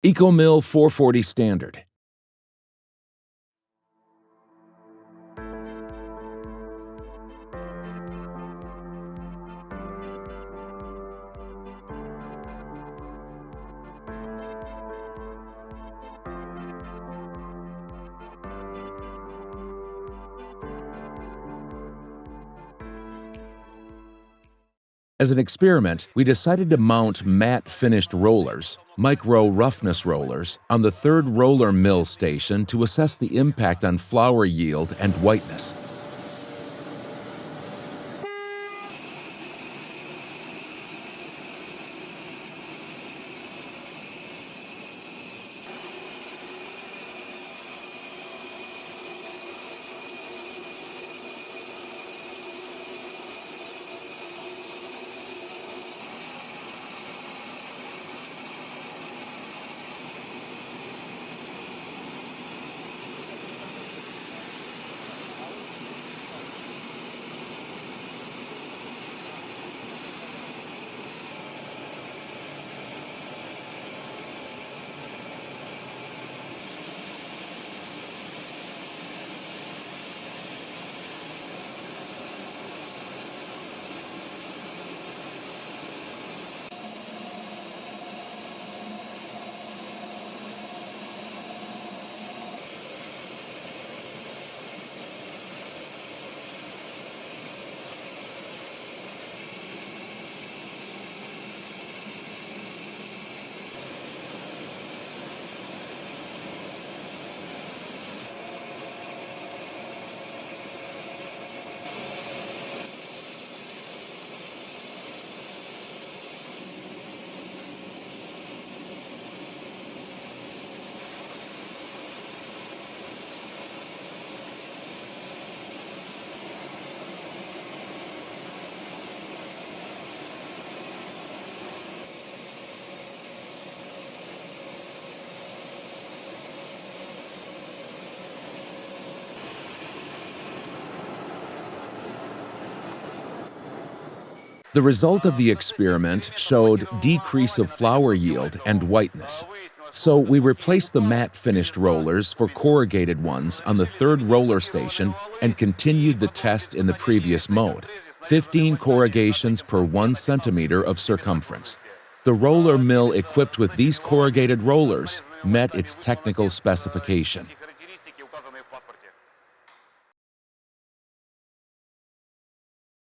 ECOMILL 440 standard. As an experiment, we decided to mount matte-finished rollers, micro-roughness rollers, on the third roller mill station to assess the impact on flour yield and whiteness. The result of the experiment showed decrease of flour yield and whiteness. So we replaced the matte-finished rollers for corrugated ones on the third roller station and continued the test in the previous mode, 15 corrugations per 1 centimeter of circumference. The roller mill equipped with these corrugated rollers met its technical specification.